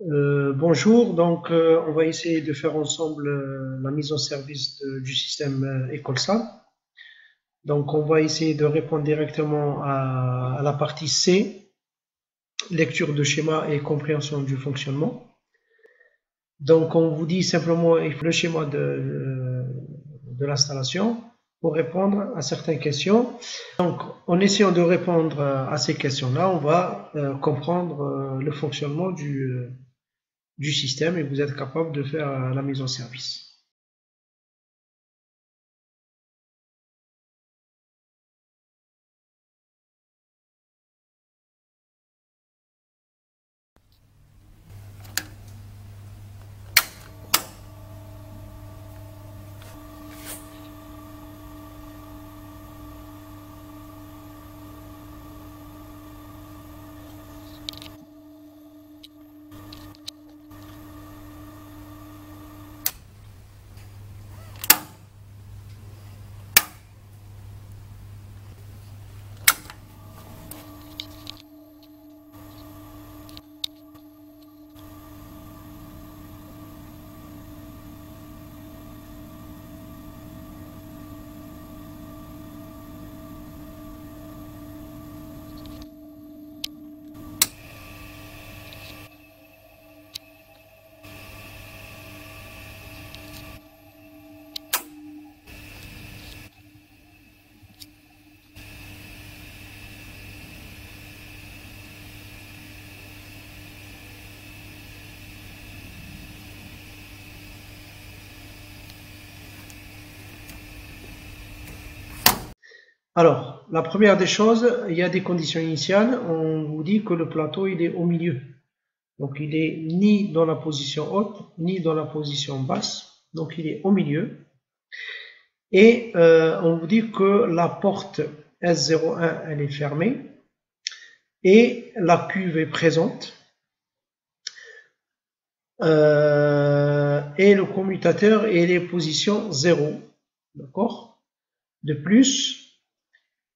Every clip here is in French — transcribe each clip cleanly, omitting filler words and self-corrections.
Bonjour, donc on va essayer de faire ensemble la mise en service du système ECOLSAM. Donc on va essayer de répondre directement à la partie C, lecture de schéma et compréhension du fonctionnement. Donc on vous dit simplement le schéma de l'installation pour répondre à certaines questions. Donc en essayant de répondre à ces questions-là, on va comprendre le fonctionnement du système et vous êtes capable de faire la mise en service. Alors, la première des choses, il y a des conditions initiales. On vous dit que le plateau, il est au milieu. Donc, il est ni dans la position haute, ni dans la position basse. Donc, il est au milieu. Et on vous dit que la porte S01, elle est fermée. Et la cuve est présente. Et le commutateur, il est position 0. D'accord? De plus,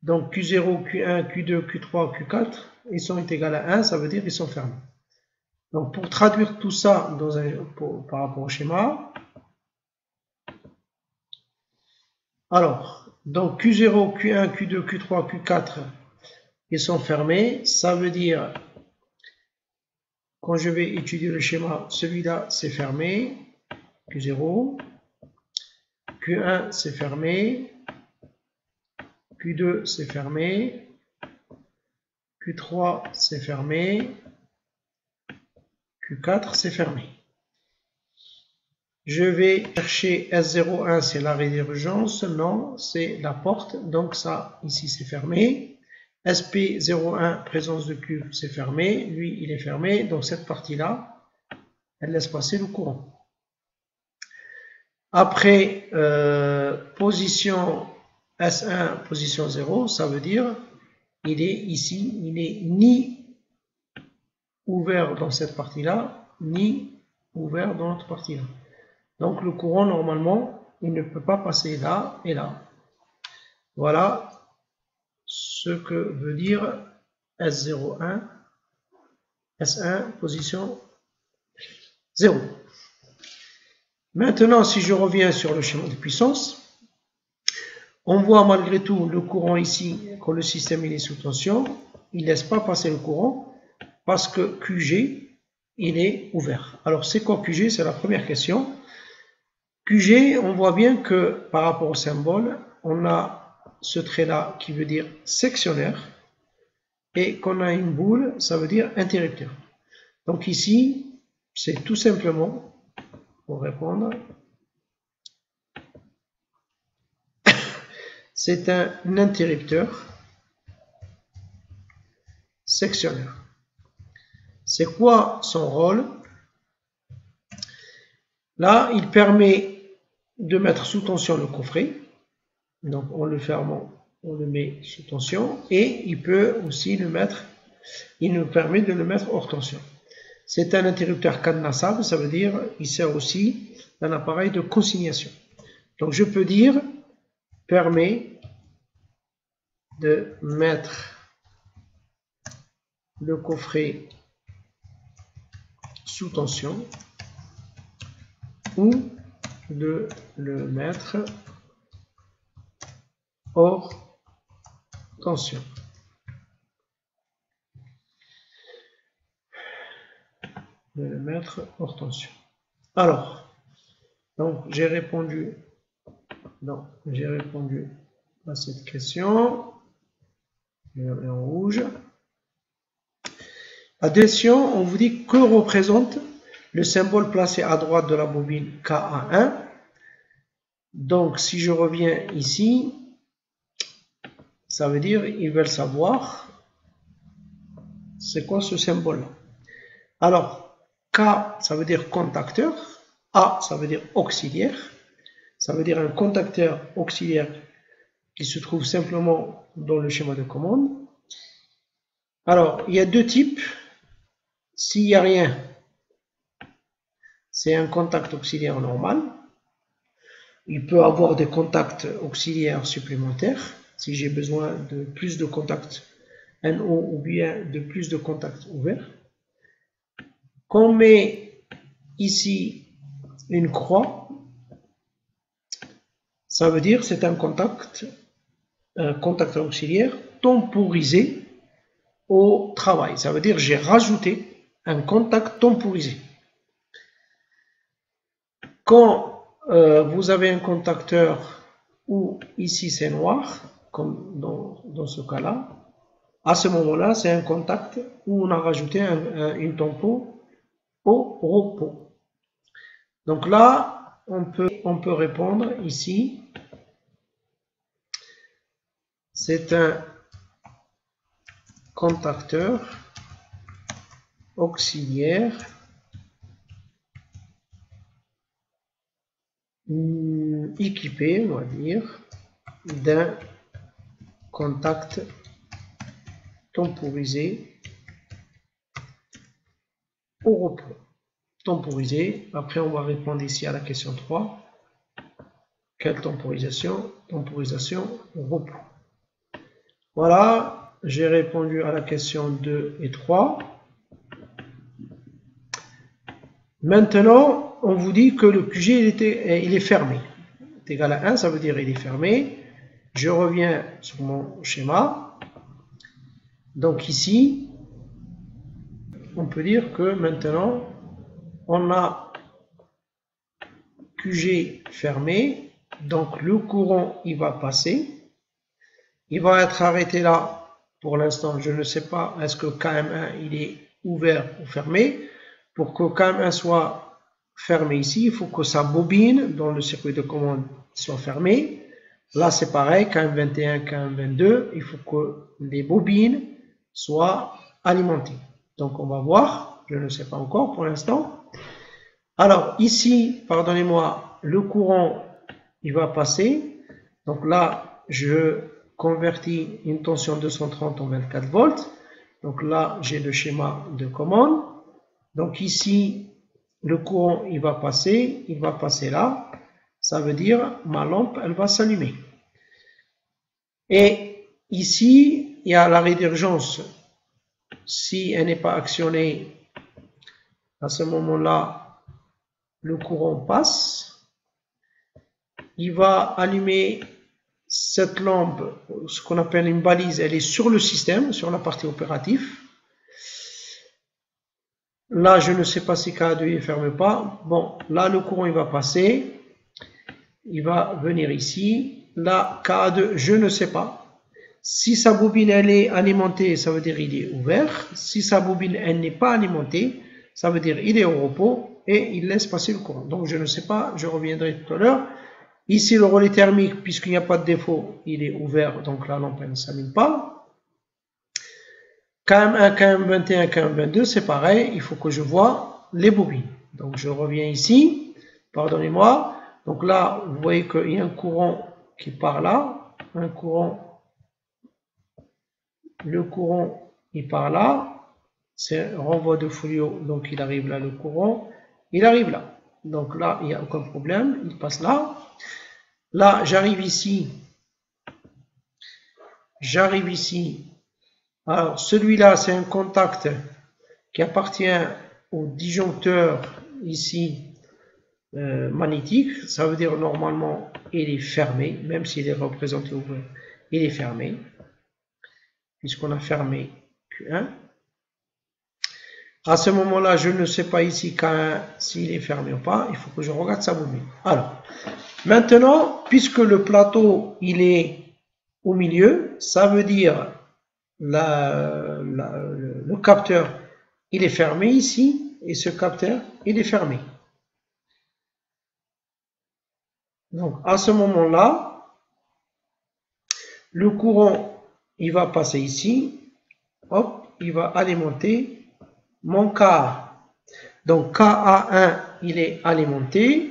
donc Q0, Q1, Q2, Q3, Q4, ils sont égaux à 1, ça veut dire qu'ils sont fermés. Donc pour traduire tout ça par rapport au schéma, alors, donc Q0, Q1, Q2, Q3, Q4, ils sont fermés, ça veut dire, quand je vais étudier le schéma, celui-là c'est fermé, Q0, Q1 c'est fermé, Q2 c'est fermé, Q3 c'est fermé, Q4 c'est fermé. Je vais chercher S01, c'est l'arrêt d'urgence, non, c'est la porte, donc ça, ici c'est fermé. SP01, présence de cuve, c'est fermé, lui il est fermé, donc cette partie-là, elle laisse passer le courant. Après, position S1, position 0, ça veut dire, il est ici, il n'est ni ouvert dans cette partie-là, ni ouvert dans l'autre partie-là. Donc le courant, normalement, il ne peut pas passer là et là. Voilà ce que veut dire S01, S1, position 0. Maintenant, si je reviens sur le schéma de puissance, on voit malgré tout le courant ici, quand le système est sous tension, il ne laisse pas passer le courant parce que QG, il est ouvert. Alors c'est quoi QG? C'est la première question. QG, on voit bien que par rapport au symbole, on a ce trait-là qui veut dire sectionnaire et qu'on a une boule, ça veut dire interrupteur. Donc ici, c'est tout simplement, pour répondre, c'est un interrupteur sectionnaire. C'est quoi son rôle? Là, il permet de mettre sous tension le coffret. Donc en le fermant, on le met sous tension et il peut aussi le mettre, il nous permet de le mettre hors tension. C'est un interrupteur cadenassable, ça veut dire il sert aussi d'un appareil de consignation. Donc je peux dire permet de mettre le coffret sous tension ou de le mettre hors tension. De le mettre hors tension. Alors, donc j'ai répondu à cette question. Je vais aller en rouge. La deuxième, on vous dit que représente le symbole placé à droite de la bobine KA1. Donc, si je reviens ici, ça veut dire ils veulent savoir c'est quoi ce symbole-là. Alors, K, ça veut dire contacteur. A, ça veut dire auxiliaire. Ça veut dire un contacteur auxiliaire qui se trouve simplement dans le schéma de commande. Alors, il y a deux types. S'il n'y a rien, c'est un contact auxiliaire normal. Il peut avoir des contacts auxiliaires supplémentaires si j'ai besoin de plus de contacts NO ou bien de plus de contacts ouverts. Quand on met ici une croix, ça veut dire c'est un contact auxiliaire temporisé au travail. Ça veut dire j'ai rajouté un contact temporisé. Quand vous avez un contacteur où ici c'est noir, comme dans ce cas-là, à ce moment-là, c'est un contact où on a rajouté une tempo au repos. Donc là, on peut répondre ici. C'est un contacteur auxiliaire équipé, on va dire, d'un contact temporisé au repos. Temporisé, après on va répondre ici à la question 3. Quelle temporisation? Temporisation au repos. Voilà, j'ai répondu à la question 2 et 3. Maintenant, on vous dit que le QG il est fermé. C'est égal à 1, ça veut dire il est fermé. Je reviens sur mon schéma. Donc ici, on peut dire que maintenant, on a QG fermé. Donc le courant, il va passer. Il va être arrêté là. Pour l'instant, je ne sais pas, est-ce que KM1, il est ouvert ou fermé. Pour que KM1 soit fermé ici, il faut que sa bobine dans le circuit de commande soit fermée. Là, c'est pareil, KM21, KM22, il faut que les bobines soient alimentées. Donc, on va voir, je ne sais pas encore pour l'instant. Alors, ici, pardonnez-moi, le courant, il va passer. Donc là, je convertis une tension 230 en 24 volts. Donc là, j'ai le schéma de commande. Donc ici, le courant, il va passer là. Ça veut dire, ma lampe, elle va s'allumer. Et ici, il y a l'arrêt d'urgence. Si elle n'est pas actionnée, à ce moment-là, le courant passe. Il va allumer cette lampe, ce qu'on appelle une balise, elle est sur le système, sur la partie opérative. Là, je ne sais pas si KA2 ne ferme pas. Bon, là, le courant, il va passer. Il va venir ici. Là, KA2, je ne sais pas. Si sa bobine, elle est alimentée, ça veut dire il est ouvert. Si sa bobine, elle n'est pas alimentée, ça veut dire il est au repos et il laisse passer le courant. Donc, je ne sais pas, je reviendrai tout à l'heure. Ici, le relais thermique, puisqu'il n'y a pas de défaut, il est ouvert, donc la lampe ne s'allume pas. KM1, KM21, KM22, c'est pareil, il faut que je vois les bobines. Donc je reviens ici, pardonnez-moi. Donc là, vous voyez qu'il y a un courant qui part là, un courant, le courant il part là, c'est un renvoi de folio, donc il arrive là, le courant, il arrive là. Donc là, il n'y a aucun problème, il passe là. Là, j'arrive ici. Alors, celui-là, c'est un contact qui appartient au disjoncteur ici magnétique, ça veut dire normalement il est fermé, même s'il est représenté ouvert, il est fermé, puisqu'on a fermé Q1. À ce moment-là, je ne sais pas ici K1 s'il est fermé ou pas, il faut que je regarde sa bobine. Alors, maintenant, puisque le plateau il est au milieu, ça veut dire le capteur il est fermé ici, et ce capteur il est fermé. Donc à ce moment-là, le courant il va passer ici, hop, il va alimenter mon KA. Donc KA1 il est alimenté.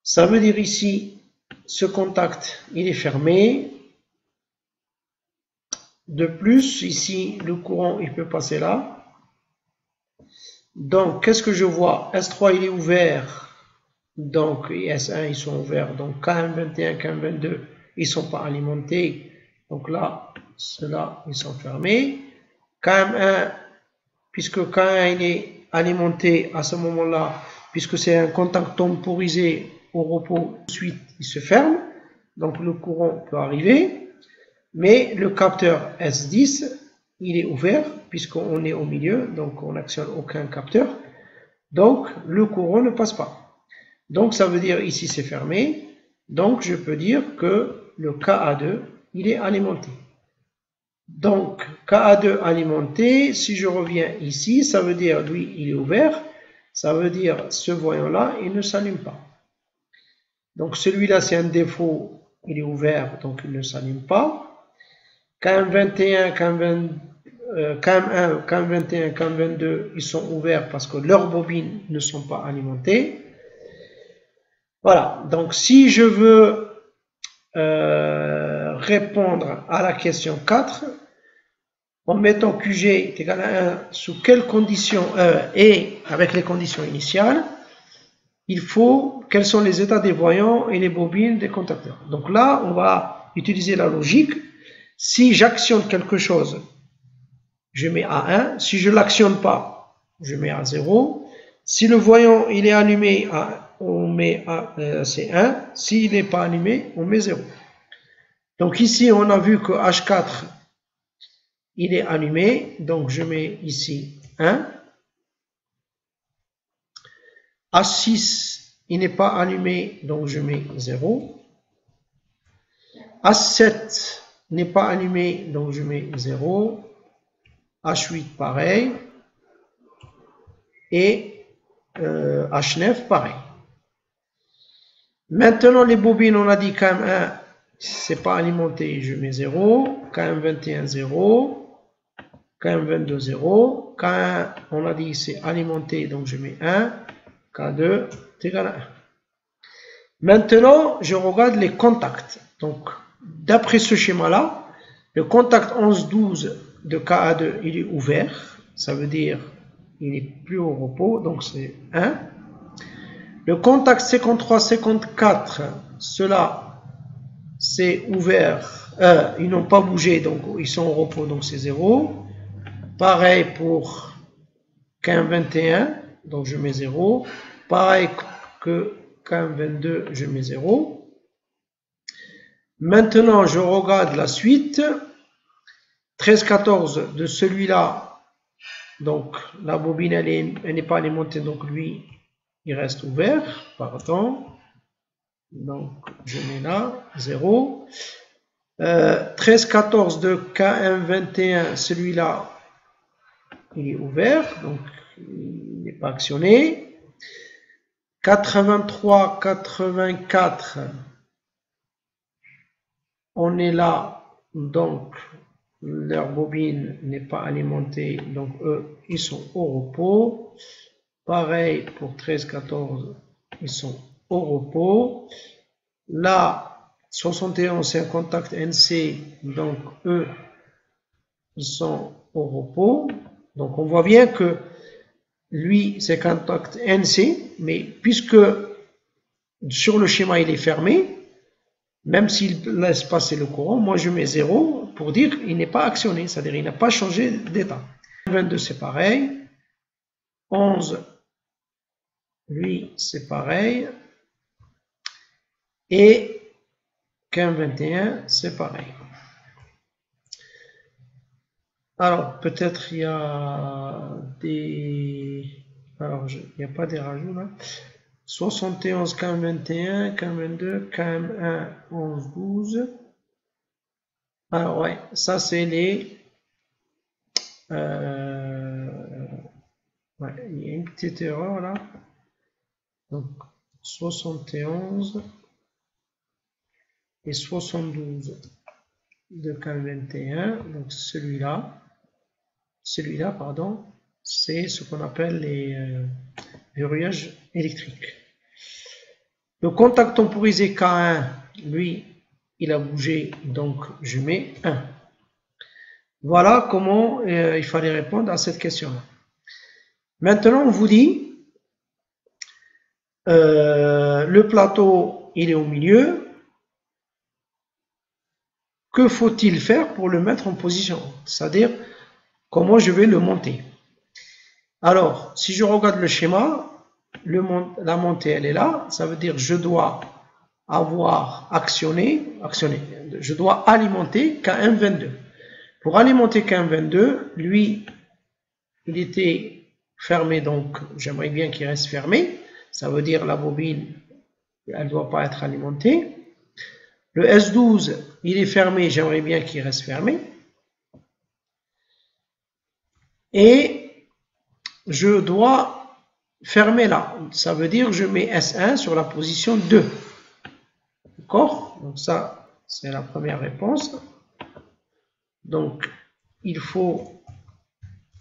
Ça veut dire ici, ce contact il est fermé. De plus, ici, le courant il peut passer là. Donc, qu'est-ce que je vois? S3 il est ouvert. Donc, S1 ils sont ouverts. Donc, KM21, KM22 ils ne sont pas alimentés. Donc là, ceux-là ils sont fermés. KM1, puisque KM1 il est alimenté à ce moment-là, puisque c'est un contact temporisé au repos, ensuite il se ferme. Donc, le courant peut arriver. Mais le capteur S10, il est ouvert, puisqu'on est au milieu, donc on n'actionne aucun capteur. Donc, le courant ne passe pas. Donc, ça veut dire ici c'est fermé. Donc, je peux dire que le KA2, il est alimenté. Donc, KA2 alimenté, si je reviens ici, ça veut dire, lui, il est ouvert. Ça veut dire, ce voyant-là, il ne s'allume pas. Donc, celui-là, c'est un défaut, il est ouvert, donc il ne s'allume pas. KM21, KM1, KM21, KM22, ils sont ouverts parce que leurs bobines ne sont pas alimentées. Voilà, donc si je veux répondre à la question 4, en mettant QG est égal à 1, sous quelles conditions et avec les conditions initiales, il faut, quels sont les états des voyants et les bobines des contacteurs. Donc là, on va utiliser la logique. Si j'actionne quelque chose, je mets à 1. Si je ne l'actionne pas, je mets à 0. Si le voyant il est allumé, on met à c'est 1. S'il n'est pas allumé, on met 0. Donc ici, on a vu que H4, il est allumé. Donc je mets ici 1. H6, il n'est pas allumé. Donc je mets 0. H7 n'est pas allumé, donc je mets 0. H8 pareil. Et H9 pareil. Maintenant les bobines, on a dit KM1 c'est pas alimenté, je mets 0. KM21 0. KM22 0. K1 on a dit c'est alimenté, donc je mets 1. K2 est égal à 1. Maintenant je regarde les contacts. Donc d'après ce schéma-là, le contact 11-12 de KA2, il est ouvert. Ça veut dire il n'est plus au repos, donc c'est 1. Le contact 53-54, ceux-là, c'est ouvert. Ils n'ont pas bougé, donc ils sont au repos, donc c'est 0. Pareil pour KM21, donc je mets 0. Pareil que KM22, je mets 0. Maintenant, je regarde la suite. 13-14 de celui-là, donc la bobine, elle n'est pas alimentée, donc lui, il reste ouvert. Pardon. Donc, je mets là, 0. 13-14 de KM21, celui-là, il est ouvert, donc il n'est pas actionné. 83-84, on est là, donc leur bobine n'est pas alimentée, donc eux, ils sont au repos. Pareil pour 13-14, ils sont au repos. Là, 71, c'est un contact NC, donc eux, ils sont au repos. Donc on voit bien que lui, c'est contact NC, mais puisque sur le schéma, il est fermé, même s'il laisse passer le courant, moi je mets 0 pour dire qu'il n'est pas actionné, c'est-à-dire il n'a pas changé d'état. 22 c'est pareil, 11, lui, c'est pareil. Et KM21, c'est pareil. Alors, peut-être il y a des... Alors, il n'y a pas des rajouts là. 71, KM21, KM22, KM1, 11, 12. Alors, ouais, ça c'est les... ouais, il y a une petite erreur là. Donc, 71 et 72 de KM21. Donc, celui-là, pardon, c'est ce qu'on appelle les verrouillages électriques. Le contact temporisé K1, lui, il a bougé, donc je mets 1. Voilà comment il fallait répondre à cette question-là. Maintenant, on vous dit, le plateau, il est au milieu. Que faut-il faire pour le mettre en position? C'est-à-dire, comment je vais le monter? Alors, si je regarde le schéma, la montée, elle est là. Ça veut dire je dois avoir actionné, je dois alimenter KM22. Pour alimenter KM22, lui, il était fermé, donc j'aimerais bien qu'il reste fermé. Ça veut dire la bobine, elle ne doit pas être alimentée. Le S12, il est fermé, j'aimerais bien qu'il reste fermé. Et je dois fermer là. Ça veut dire que je mets S1 sur la position 2. D'accord? Donc ça, c'est la première réponse. Donc, il faut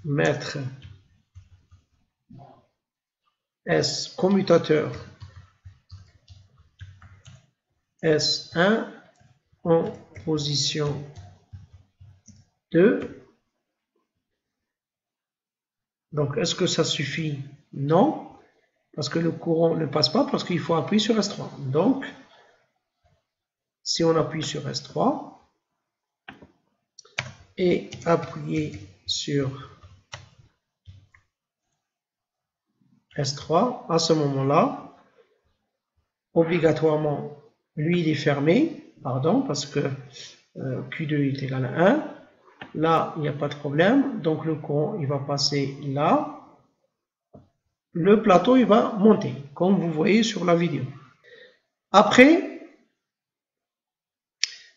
mettre S commutateur S1 en position 2. Donc, est-ce que ça suffit? Non, parce que le courant ne passe pas, parce qu'il faut appuyer sur S3. Donc, si on appuie sur S3 et appuyer sur S3, à ce moment-là, obligatoirement, lui, il est fermé, pardon, parce que Q2 est égal à 1. Là, il n'y a pas de problème, donc le courant, il va passer là. Le plateau, il va monter, comme vous voyez sur la vidéo. Après,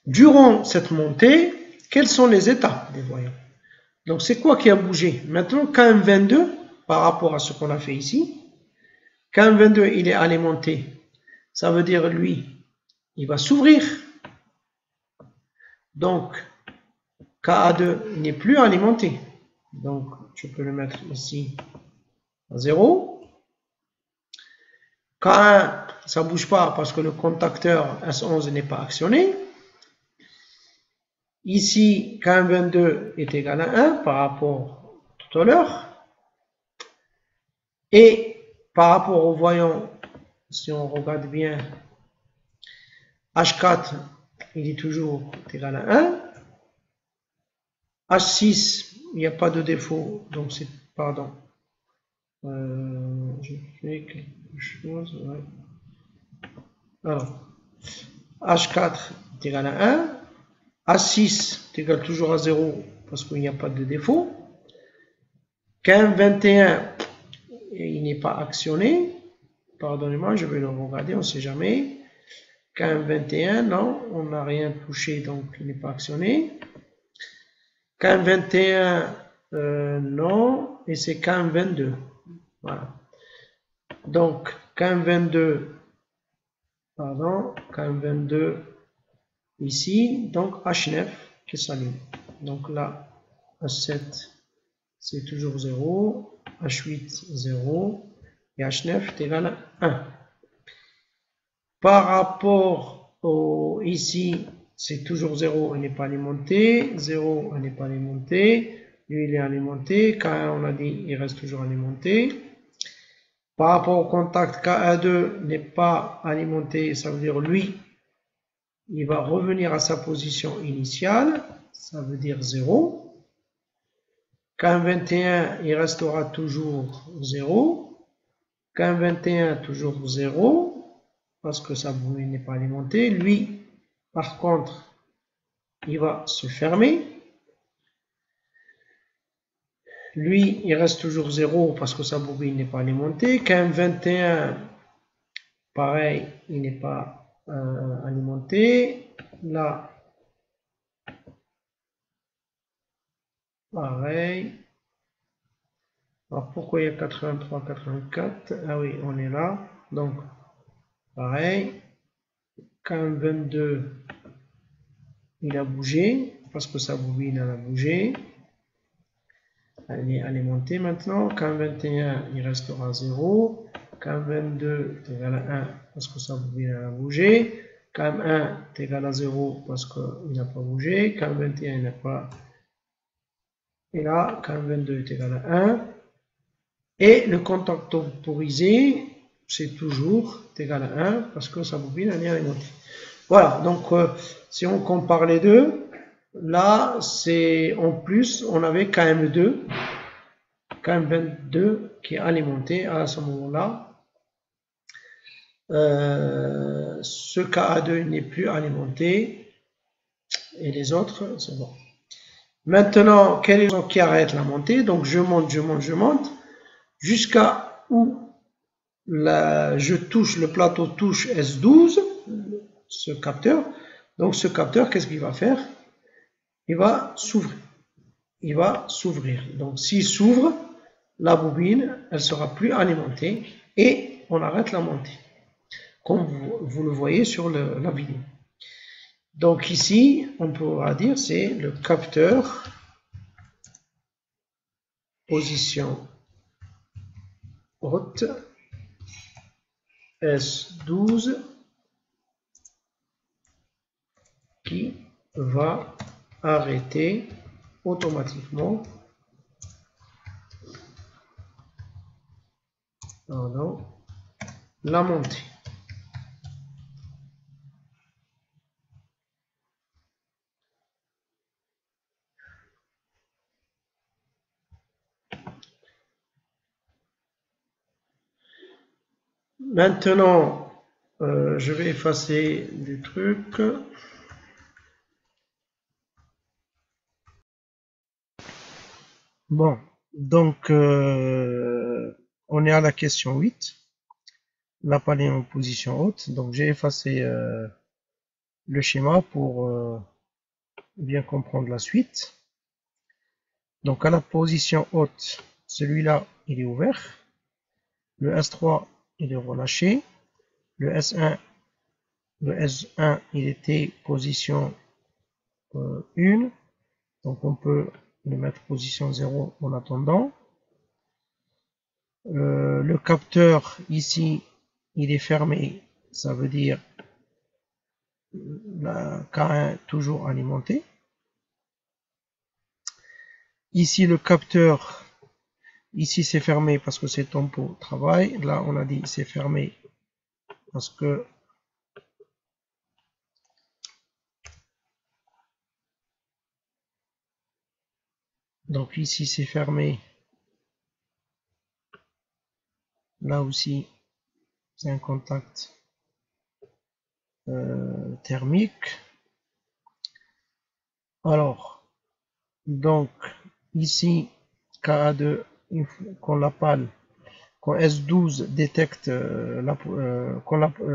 durant cette montée, quelles sont les étapes des voyants? Donc, c'est quoi qui a bougé? Maintenant, KM22, par rapport à ce qu'on a fait ici, KM22, il est alimenté. Ça veut dire, lui, il va s'ouvrir. Donc, KA2 n'est plus alimenté. Donc, je peux le mettre ici à 0. K1, ça ne bouge pas parce que le contacteur S11 n'est pas actionné. Ici, KM22 est égal à 1 par rapport à tout à l'heure. Et par rapport au voyant, si on regarde bien, H4, il est toujours égal à 1. H6, il n'y a pas de défaut, donc c'est, pardon, je fais quelque chose, ouais. Alors, H4 est égal à 1, H6 est égal toujours à 0 parce qu'il n'y a pas de défaut. KM21, il n'est pas actionné, pardonnez-moi, je vais le regarder, on ne sait jamais. KM21, non, on n'a rien touché, donc il n'est pas actionné. KM21, non, et c'est KM22. Voilà. Donc, KM22, pardon, KM22 ici, donc H9 qui s'allume. Donc là, H7, c'est toujours 0, H8, 0, et H9 est égal à 1. Par rapport au ici, c'est toujours 0, il n'est pas alimenté, 0, il n'est pas alimenté, lui il est alimenté, K1 on a dit, il reste toujours alimenté. Par rapport au contact, KA2 n'est pas alimenté, ça veut dire lui, il va revenir à sa position initiale, ça veut dire 0. CAM21, il restera toujours 0. CAM21, toujours 0, parce que sa bobine n'est pas alimentée. Lui, par contre, il va se fermer. Lui, il reste toujours 0 parce que sa bobine n'est pas alimentée. CAM21, pareil, il n'est pas alimenté. Là, pareil. Alors pourquoi il y a 83, 84? Ah oui, on est là. Donc, pareil. KM22, il a bougé parce que sa bobine elle a bougé. Elle est alimentée maintenant. KM21, il restera 0. KM22 est égal à 1 parce que sa bobine elle a bougé. KM1 est égal à 0 parce qu'il n'a pas bougé. KM21 il n'a pas. Et là, KM22 est égal à 1. Et le contact autorisé, c'est toujours égal à 1 parce que sa bobine elle est alimentée. Voilà, donc si on compare les deux, là c'est en plus, on avait KM2, KM22 qui est alimenté à ce moment-là. Ce KA2 n'est plus alimenté et les autres, c'est bon. Maintenant, quel est le qui arrête la montée? Donc je monte, je monte, je monte jusqu'à où je touche, le plateau touche S12, ce capteur. Donc ce capteur, qu'est-ce qu'il va faire? Il va s'ouvrir. Il va s'ouvrir. Donc s'il s'ouvre, la bobine, elle sera plus alimentée et on arrête la montée. Comme vous le voyez sur la vidéo. Donc ici, on pourra dire c'est le capteur position haute S12 qui va arrêter automatiquement la montée. Maintenant, je vais effacer des trucs. Bon, donc on est à la question 8. L'appareil en position haute. Donc j'ai effacé le schéma pour bien comprendre la suite. Donc à la position haute, celui-là il est ouvert. Le S3 il est relâché. Le S1 il était position 1. Donc on peut le mettre position 0 en attendant. Le capteur ici il est fermé, ça veut dire la K1 toujours alimenté. Ici le capteur, ici c'est fermé parce que c'est tempo travail. Là on a dit c'est fermé parce que donc ici c'est fermé. Là aussi c'est un contact thermique. Alors donc ici KA2 qu'on l'appelle quand S12 détecte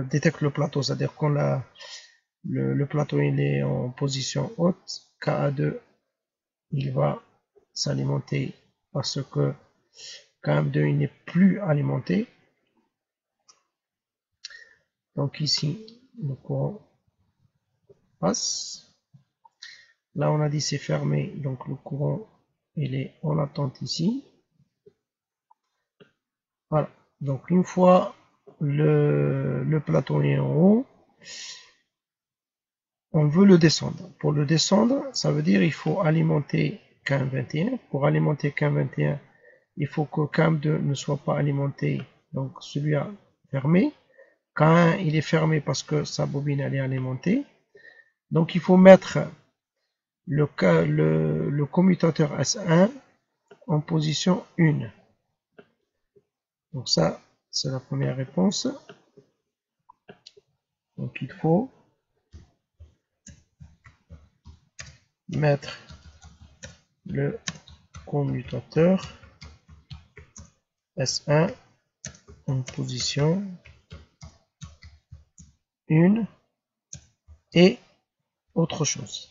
détecte le plateau, c'est-à-dire quand le plateau il est en position haute, KA2 il va s'alimenter parce que KM2 il n'est plus alimenté. Donc ici le courant passe. Là on a dit c'est fermé, donc le courant il est en attente ici. Voilà, donc une fois le plateau est en haut, on veut le descendre. Pour le descendre, ça veut dire il faut alimenter CAM21. Pour alimenter CAM21, il faut que CAM2 ne soit pas alimenté, donc celui-là fermé. K1 il est fermé parce que sa bobine elle est alimentée. Donc il faut mettre le commutateur S1 en position 1. Donc ça, c'est la première réponse. Donc il faut mettre le commutateur S1 en position 1 et autre chose.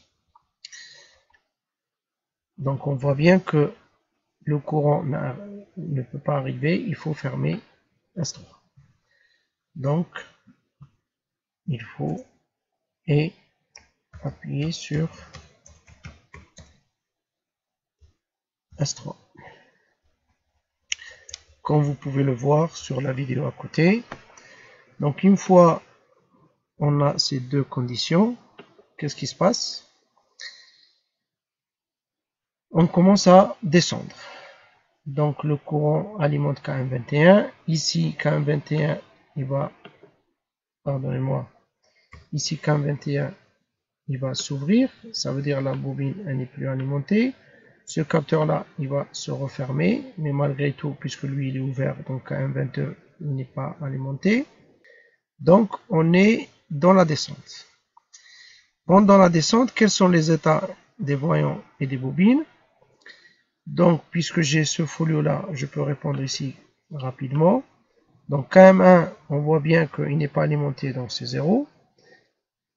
Donc on voit bien que le courant ne peut pas arriver, il faut fermer S3. Donc il faut appuyer sur S3. Comme vous pouvez le voir sur la vidéo à côté. Donc une fois on a ces deux conditions, qu'est-ce qui se passe? On commence à descendre. Donc le courant alimente KM21. Ici KM21 il va, pardonnez-moi, ici KM21 il va s'ouvrir, ça veut dire la bobine elle n'est plus alimentée. Ce capteur là il va se refermer, mais malgré tout, puisque lui il est ouvert, donc KM22 il n'est pas alimenté. Donc on est dans la descente. Pendant la descente, quels sont les états des voyants et des bobines? Donc puisque j'ai ce folio là, je peux répondre ici rapidement. Donc KM1, on voit bien qu'il n'est pas alimenté, donc c'est 0.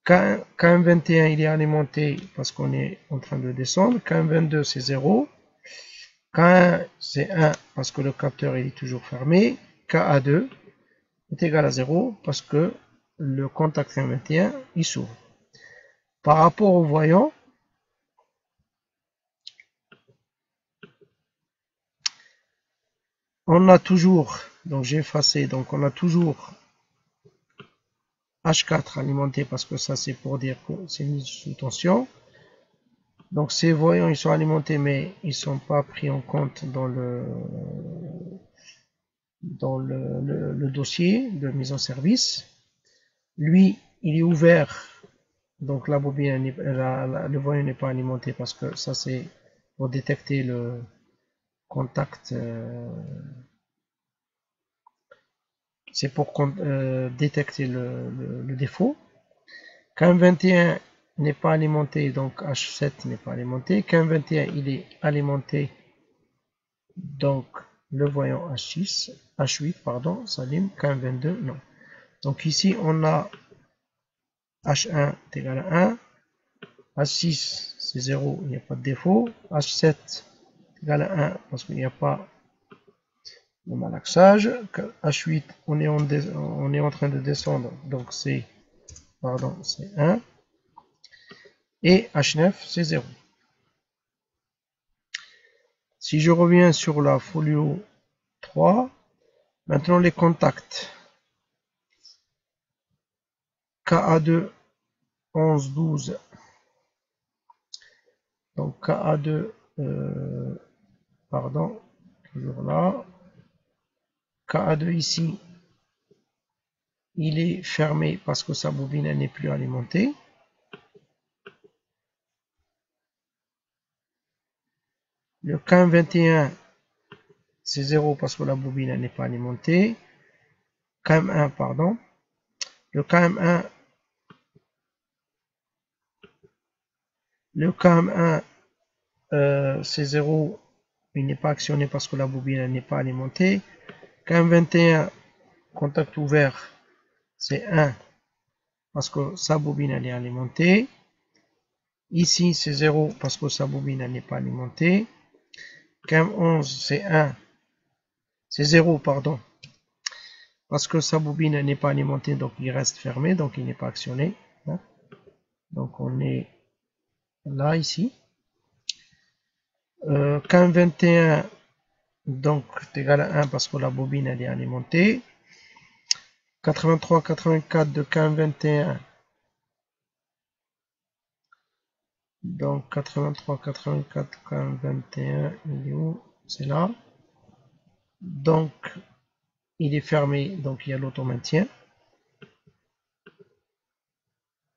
KM21 il est alimenté parce qu'on est en train de descendre. KM22 c'est 0. K1 c'est 1 parce que le capteur il est toujours fermé. KA2 est égal à 0 parce que le contact KM21 il s'ouvre. Par rapport au voyant, on a toujours, donc j'ai effacé, donc on a toujours H4 alimenté parce que ça c'est pour dire que c'est mis sous tension. Donc ces voyants ils sont alimentés mais ils ne sont pas pris en compte dans le dossier de mise en service. Lui il est ouvert, donc la bobine le voyant n'est pas alimenté parce que ça c'est pour détecter le contact, c'est pour détecter le défaut. KM21 n'est pas alimenté, donc H7 n'est pas alimenté. KM21 il est alimenté, donc le voyant H8 pardon, s'allume. KM22 non. Donc ici on a H1 est égal à 1, H6 c'est 0, il n'y a pas de défaut, H7 est égal à 1 parce qu'il n'y a pas de malaxage, H8 on est en train de descendre, donc c'est 1, et H9 c'est 0. Si je reviens sur la folio 3, maintenant les contacts. KA2 11 12. Donc KA2 pardon, toujours là. KA2 ici, il est fermé parce que sa bobine n'est plus alimentée. Le KM21 c'est 0 parce que la bobine n'est pas alimentée. KM1 pardon. Le KM1 c'est 0, il n'est pas actionné parce que la bobine n'est pas alimentée. KM21 contact ouvert c'est 1 parce que sa bobine elle est alimentée. Ici c'est 0 parce que sa bobine n'est pas alimentée. KM11 c'est 1, c'est 0 pardon, parce que sa bobine n'est pas alimentée, donc il reste fermé, donc il n'est pas actionné. Donc on est là ici. KM21 donc est égal à 1 parce que la bobine elle est alimentée. 83-84 de KM21. Donc 83-84 KM21, il est où? C'est là. Donc il est fermé, donc il y a l'auto-maintien.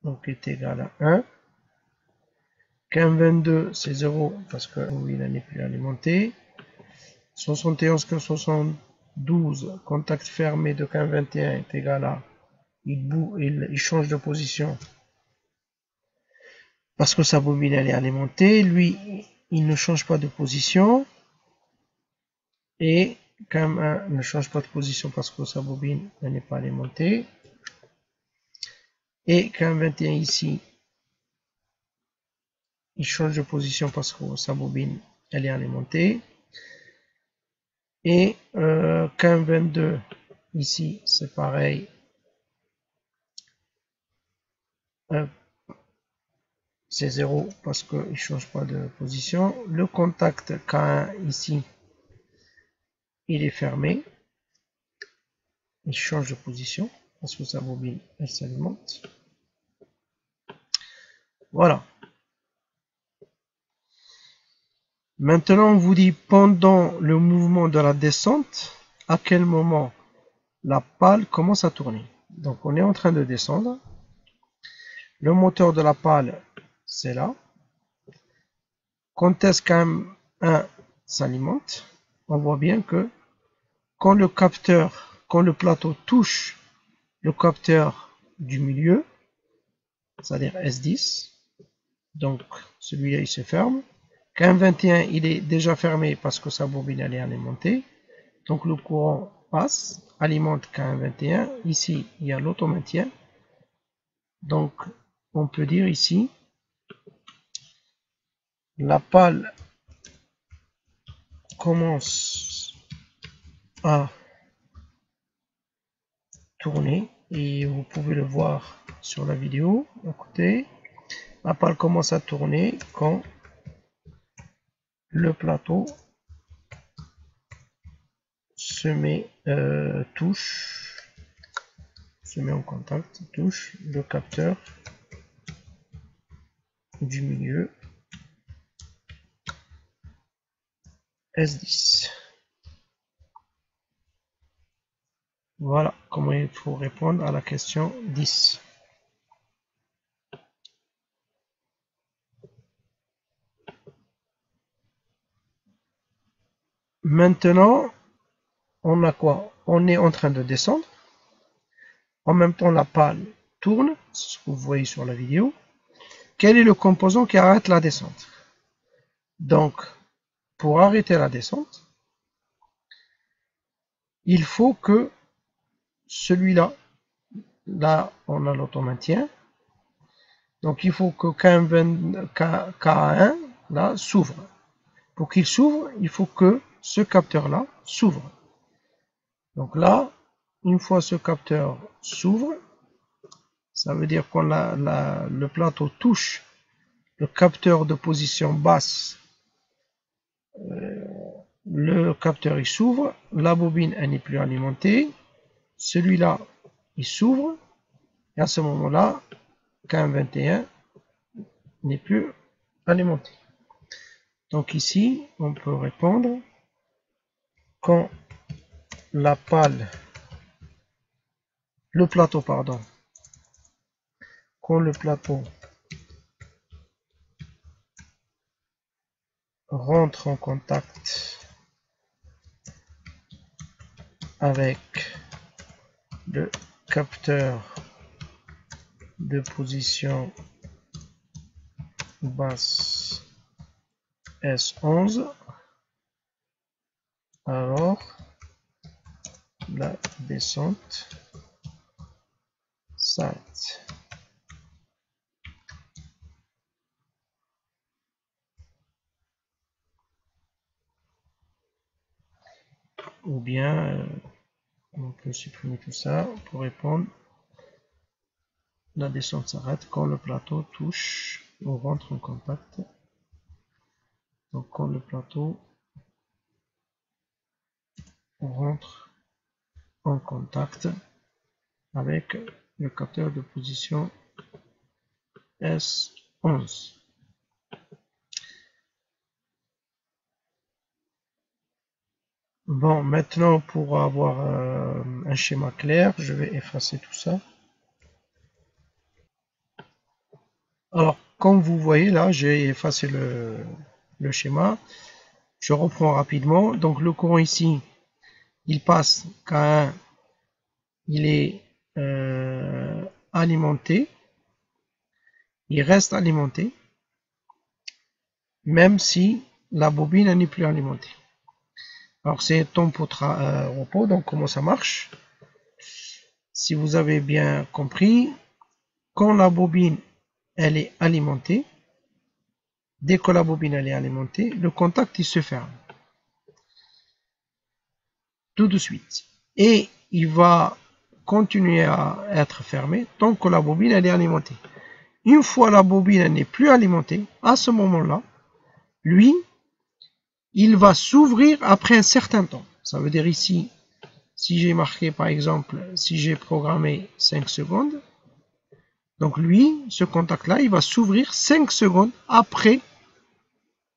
Donc est égal à 1. KM22 c'est 0 parce que il n'est plus alimenté. 71 que 72, contact fermé de CAN 21 est égal à, il change de position parce que sa bobine elle est alimentée, lui il ne change pas de position, et CAM 1 ne change pas de position parce que sa bobine elle n'est pas alimentée, et CAM 21 ici il change de position parce que sa bobine elle est alimentée, et CAM 22 ici c'est pareil, c'est 0 parce qu'il ne change pas de position. Le contact K1 ici, il est fermé. Il change de position parce que sa bobine, elle s'alimente. Voilà. Maintenant, on vous dit pendant le mouvement de la descente, à quel moment la pale commence à tourner. Donc, on est en train de descendre. Le moteur de la pale, c'est là. Quand est-ce qu'un s'alimente, on voit bien que quand le plateau touche le capteur du milieu, c'est-à-dire S10, donc celui-là il se ferme. CAM 21 il est déjà fermé parce que sa bobine elle est alimentée, donc le courant passe, alimente CAM 21. Ici il y a l'automaintien, donc on peut dire ici la pale commence à tourner, et vous pouvez le voir sur la vidéo à côté. La pale commence à tourner quand le plateau se met en contact, touche le capteur du milieu S10. Voilà comment il faut répondre à la question 10. Maintenant, on a quoi? On est en train de descendre. En même temps, la pale tourne, c'est ce que vous voyez sur la vidéo. Quel est le composant qui arrête la descente? Donc, pour arrêter la descente, il faut que celui-là, là on a l'automaintien, donc il faut que K1 là s'ouvre. Pour qu'il s'ouvre, il faut que ce capteur-là s'ouvre. Donc là, une fois ce capteur s'ouvre, ça veut dire quand le plateau touche le capteur de position basse, le capteur il s'ouvre, la bobine elle n'est plus alimentée, celui-là il s'ouvre, et à ce moment-là, K21 n'est plus alimenté. Donc ici, on peut répondre quand la pale, le plateau, pardon, quand le plateau rentre en contact avec le capteur de position basse S11, alors la descente s'arrête. Ou bien on peut supprimer tout ça pour répondre. La descente s'arrête quand le plateau touche ou rentre en contact. Donc quand le plateau rentre en contact avec le capteur de position S11. Bon, maintenant pour avoir un schéma clair, je vais effacer tout ça. Alors, comme vous voyez là, j'ai effacé le schéma. Je reprends rapidement. Donc le courant ici, il passe K1, il est alimenté, il reste alimenté, même si la bobine n'est plus alimentée. Alors c'est temps pour repos, donc comment ça marche? Si vous avez bien compris, quand la bobine elle est alimentée, dès que la bobine elle est alimentée, le contact il se ferme tout de suite et il va continuer à être fermé tant que la bobine elle est alimentée. Une fois la bobine n'est plus alimentée, à ce moment-là, lui, il va s'ouvrir après un certain temps. Ça veut dire ici, si j'ai marqué par exemple, si j'ai programmé 5 secondes, donc lui, ce contact-là, il va s'ouvrir 5 secondes après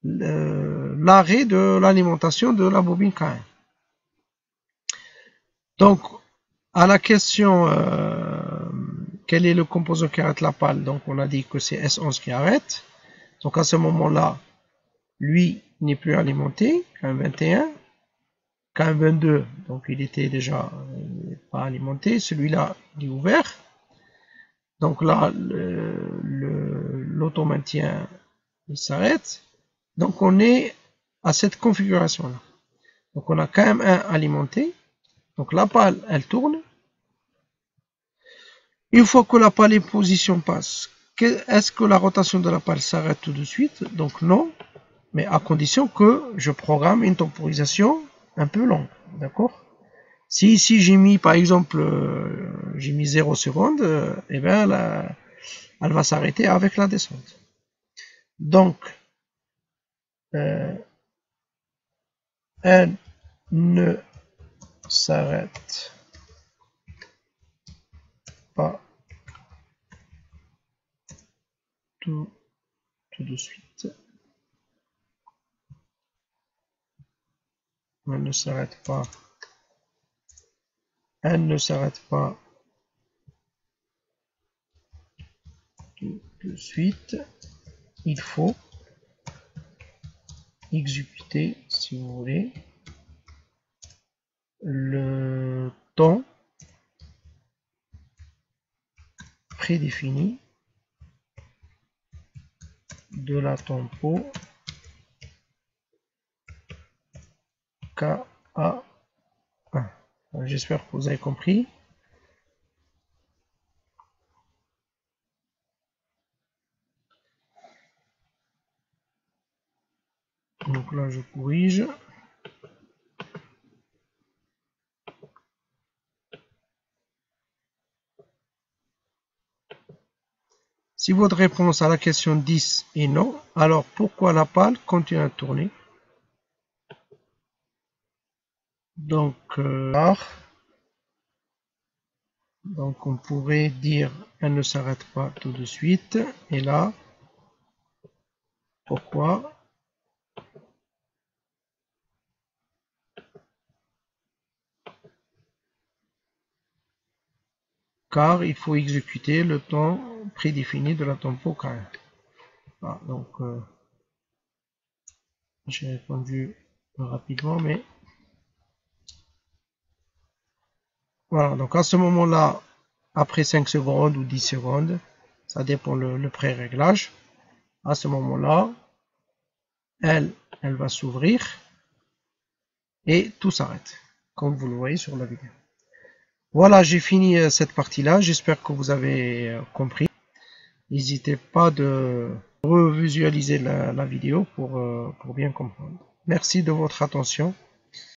l'arrêt de l'alimentation de la bobine K1. Donc, à la question quel est le composant qui arrête la pale, donc on a dit que c'est S11 qui arrête. Donc à ce moment-là, lui n'est plus alimenté, K21, K22, donc il était déjà pas alimenté, celui-là il est ouvert. Donc là, l'auto-maintien il s'arrête. Donc on est à cette configuration-là. Donc on a KM1 alimenté. Donc la pale, elle tourne. Une fois que la pale est position passe, est-ce que la rotation de la pale s'arrête tout de suite? Donc non, mais à condition que je programme une temporisation un peu longue. D'accord? Si ici j'ai mis par exemple j'ai mis 0 secondes, et bien elle va s'arrêter avec la descente. Donc elle ne s'arrête pas tout de suite. Elle ne s'arrête pas. Elle ne s'arrête pas tout de suite. Il faut exécuter, si vous voulez, le temps prédéfini de la tempo KA1. J'espère que vous avez compris. Donc là, je corrige. Si votre réponse à la question 10 est non, alors pourquoi la pale continue à tourner? Donc, donc on pourrait dire elle ne s'arrête pas tout de suite. Et là, pourquoi? Car il faut exécuter le temps prédéfini de la tempo K1. Voilà, donc j'ai répondu rapidement, mais voilà, donc à ce moment-là, après 5 secondes ou 10 secondes, ça dépend le pré-réglage, à ce moment-là, elle va s'ouvrir et tout s'arrête, comme vous le voyez sur la vidéo. Voilà, j'ai fini cette partie-là, j'espère que vous avez compris. N'hésitez pas de revisualiser la vidéo pour bien comprendre. Merci de votre attention.